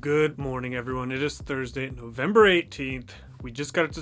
Good morning, everyone. It is Thursday, November 18th. We just got to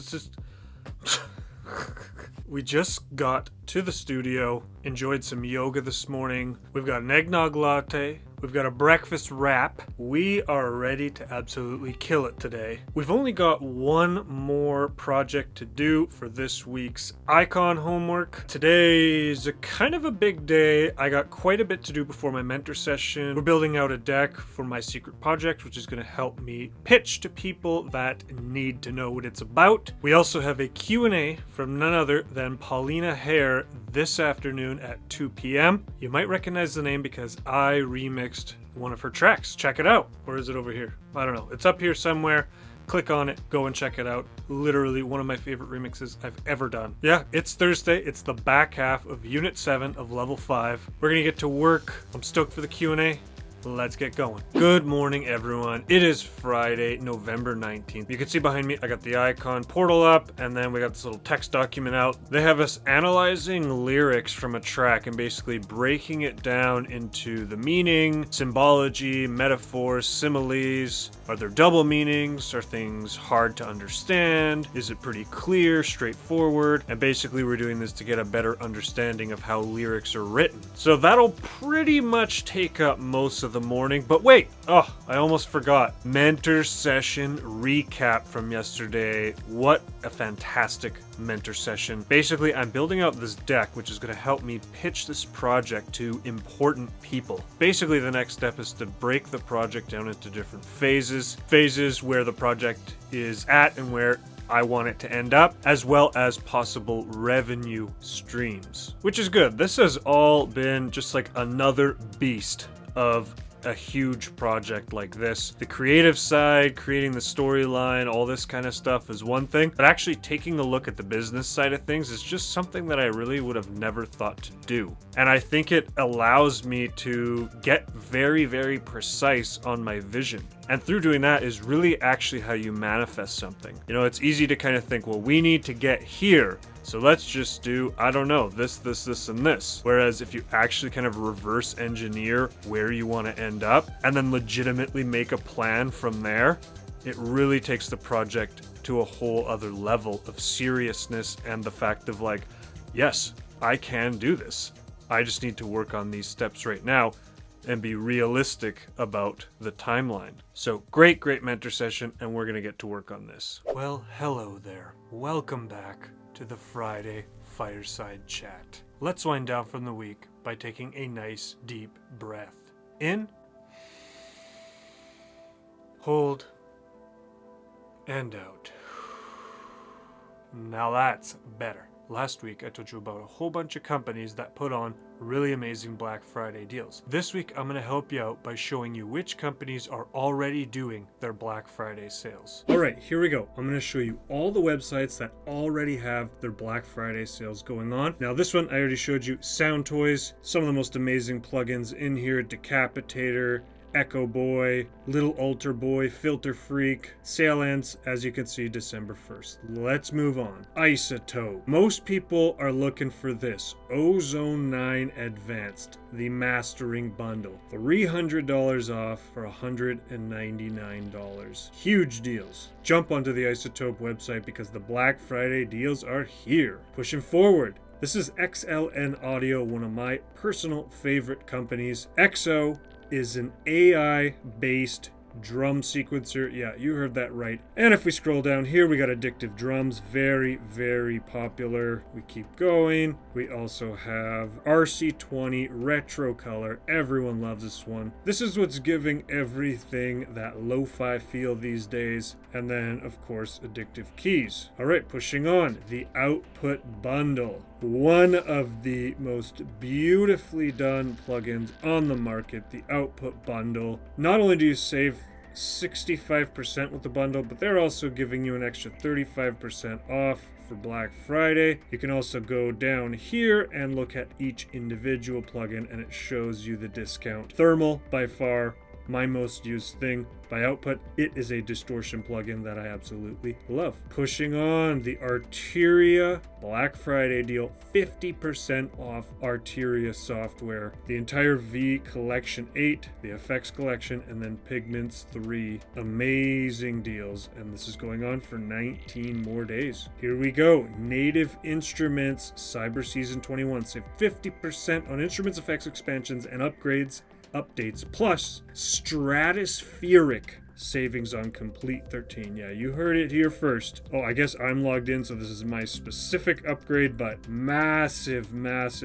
the studio, enjoyed some yoga this morning. We've got an eggnog latte. We've got a breakfast wrap. We are ready to absolutely kill it today. We've only got one more project to do for this week's icon homework. Today's a kind of a big day. I got quite a bit to do before my mentor session. We're building out a deck for my secret project, which is going to help me pitch to people that need to know what it's about. We also have a Q&A from none other than Paulina Hare this afternoon at 2 p.m. You might recognize the name because I remixed one of her tracks. Check it out. Or is it over here? I don't know. It's up here somewhere. Click on it. Go and check it out. Literally one of my favorite remixes I've ever done. Yeah, it's Thursday. It's the back half of Unit 7 of Level 5. We're going to get to work. I'm stoked for the Q&A. Let's get going. Good morning, everyone. It is Friday, November 19th. You can see behind me, I got the icon portal up, and then we got this little text document out. They have us analyzing lyrics from a track and basically breaking it down into the meaning, symbology, metaphors, similes. Are there double meanings? Are things hard to understand? Is it pretty clear, straightforward? And basically we're doing this to get a better understanding of how lyrics are written. So that'll pretty much take up most of the morning. But wait, I almost forgot. Mentor session recap from yesterday. What a fantastic mentor session. Basically, I'm building out this deck, which is going to help me pitch this project to important people. Basically, the next step is to break the project down into different phases where the project is at and where I want it to end up, as well as possible revenue streams, which is good. This has all been just like another beast of a huge project like this. The creative side, creating the storyline, all this kind of stuff is one thing, but actually taking a look at the business side of things is just something that I really would have never thought to do. And I think it allows me to get very, very precise on my vision. And through doing that is really actually how you manifest something. You know, it's easy to kind of think, well, we need to get here, so let's just do, I don't know, this, and this. Whereas if you actually kind of reverse engineer where you want to end up and then legitimately make a plan from there, it really takes the project to a whole other level of seriousness and the fact of like, yes, I can do this. I just need to work on these steps right now and be realistic about the timeline. So great mentor session, and we're going to get to work on this. Well, hello there. Welcome back to the Friday Fireside Chat. Let's wind down from the week by taking a nice deep breath. In, hold, and out. Now that's better. Last week I told you about a whole bunch of companies that put on really amazing Black Friday deals. This week I'm going to help you out by showing you which companies are already doing their Black Friday sales. Alright, here we go. I'm going to show you all the websites that already have their Black Friday sales going on. Now this one I already showed you. Sound Toys, some of the most amazing plugins in here. Decapitator, Echo Boy, Little Altar Boy, Filter Freak. Sale ends, as you can see, December 1st. Let's move on. Isotope. Most people are looking for this. Ozone 9 Advanced, the mastering bundle. $300 off for $199. Huge deals. Jump onto the Isotope website because the Black Friday deals are here. Pushing forward. This is XLN Audio, one of my personal favorite companies. XO is an AI-based drum sequencer. Yeah, you heard that right. And if we scroll down here, we got Addictive Drums. Very, very popular. We keep going. We also have RC20 Retro Color. Everyone loves this one. This is what's giving everything that lo-fi feel these days. And then, of course, Addictive Keys. All right, pushing on. The Output Bundle. One of the most beautifully done plugins on the market, the Output Bundle. Not only do you save 65% with the bundle, but they're also giving you an extra 35% off for Black Friday. You can also go down here and look at each individual plugin and it shows you the discount. Thermal, by far my most used thing. By output, it is a distortion plugin that I absolutely love. Pushing on, the Arteria Black Friday deal, 50% off Arteria software. The entire V Collection 8, the Effects Collection, and then Pigments 3. Amazing deals, and this is going on for 19 more days. Here we go. Native Instruments Cyber Season 21. Save 50% on instruments, effects, expansions, and upgrades. Updates plus stratospheric savings on Complete 13. Yeah, you heard it here first. Oh, I guess I'm logged in, so this is my specific upgrade, but massive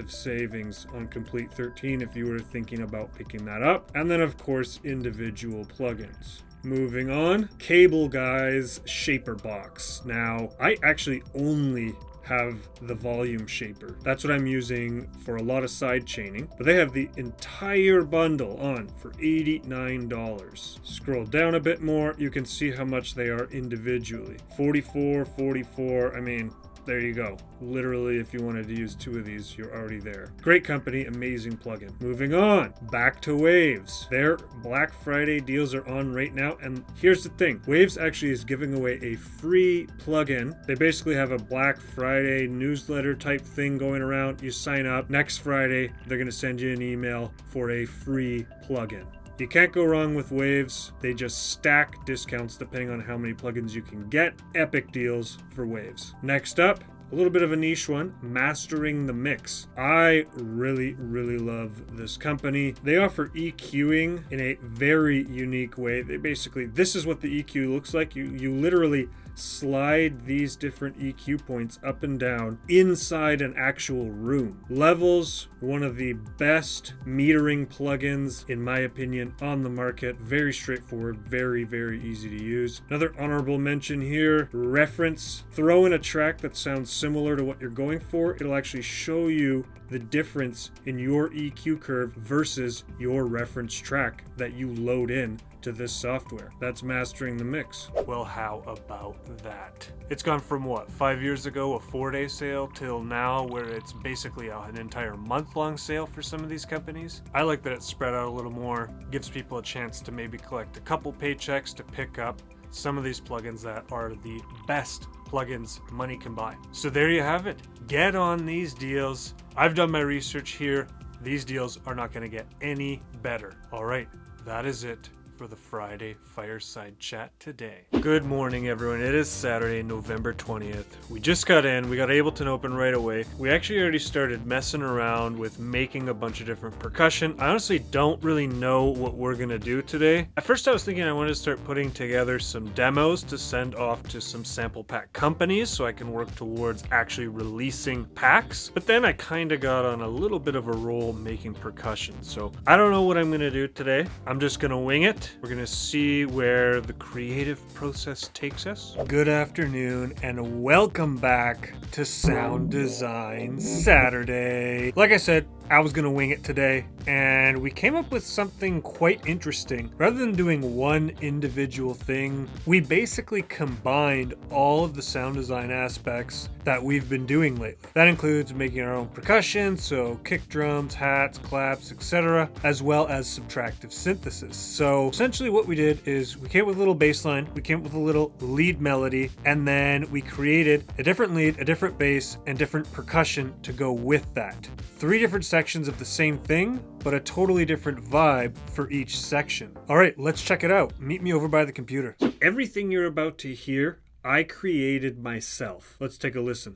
savings on Complete 13 if you were thinking about picking that up. And then, of course, individual plugins. Moving on, Cable Guys Shaper Box. Now, I actually only have the volume shaper. That's what I'm using for a lot of side chaining, but they have the entire bundle on for $89. Scroll down a bit more, you can see how much they are individually. 44, 44, I mean, there you go. Literally, if you wanted to use 2 of these, you're already there. Great company, amazing plugin. Moving on, back to Waves. Their Black Friday deals are on right now, and here's the thing. Waves actually is giving away a free plugin. They basically have a Black Friday newsletter type thing going around. You sign up. Next Friday, they're going to send you an email for a free plugin. You can't go wrong with Waves. They just stack discounts depending on how many plugins you can get. Epic deals for Waves. Next up, a little bit of a niche one, Mastering the Mix. I really love this company. They offer EQing in a very unique way. This is what the EQ looks like. You literally slide these different EQ points up and down inside an actual room. Levels, one of the best metering plugins, in my opinion, on the market. Very straightforward, very easy to use. Another honorable mention here, Reference. Throw in a track that sounds similar to what you're going for. It'll actually show you the difference in your EQ curve versus your reference track that you load in to this software. That's Mastering the Mix. Well, how about that? It's gone from what, 5 years ago, a 4-day sale, till now where it's basically an entire month-long sale for some of these companies. I like that it's spread out a little more, gives people a chance to maybe collect a couple paychecks to pick up some of these plugins that are the best plugins money can buy. So there you have it. Get on these deals. I've done my research here. These deals are not going to get any better. All right, that is it for the Friday Fireside Chat today. Good morning, everyone. It is Saturday, November 20th. We just got in. We got Ableton open right away. We actually already started messing around with making a bunch of different percussion. I honestly don't really know what we're going to do today. At first, I was thinking I wanted to start putting together some demos to send off to some sample pack companies so I can work towards actually releasing packs. But then I kind of got on a little bit of a roll making percussion. So I don't know what I'm going to do today. I'm just going to wing it. We're going to see where the creative process takes us. Good afternoon and welcome back to Sound Design Saturday. Like I said, I was going to wing it today, and we came up with something quite interesting. Rather than doing one individual thing, we basically combined all of the sound design aspects that we've been doing lately. That includes making our own percussion, so kick drums, hats, claps, etc., as well as subtractive synthesis. So essentially what we did is we came up with a little bass line, we came up with a little lead melody, and then we created a different lead, a different bass, and different percussion to go with that. 3 different sections of the same thing, but a totally different vibe for each section. All right, let's check it out. Meet me over by the computer. So everything you're about to hear, I created myself. Let's take a listen.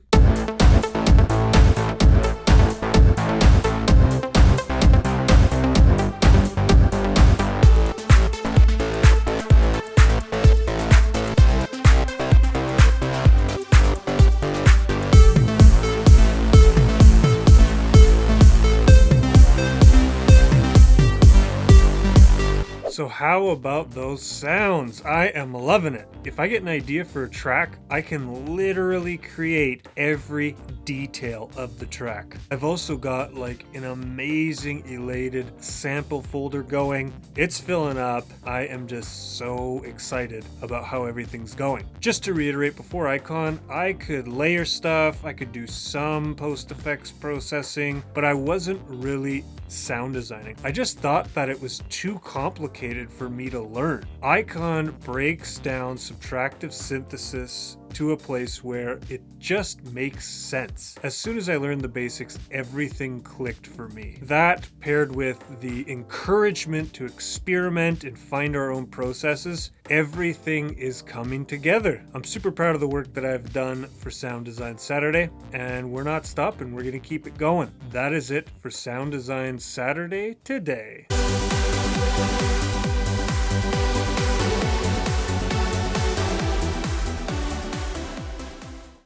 So how about those sounds? I am loving it. If I get an idea for a track, I can literally create every detail of the track. I've also got like an amazing Elated sample folder going. It's filling up. I am just so excited about how everything's going. Just to reiterate before Icon, I could layer stuff, I could do some post effects processing, but I wasn't really sound designing. I just thought that it was too complicated complicated for me to learn. Icon breaks down subtractive synthesis to a place where it just makes sense. As soon as I learned the basics, everything clicked for me. That, paired with the encouragement to experiment and find our own processes, everything is coming together. I'm super proud of the work that I've done for Sound Design Saturday, and we're not stopping. We're going to keep it going. That is it for Sound Design Saturday today.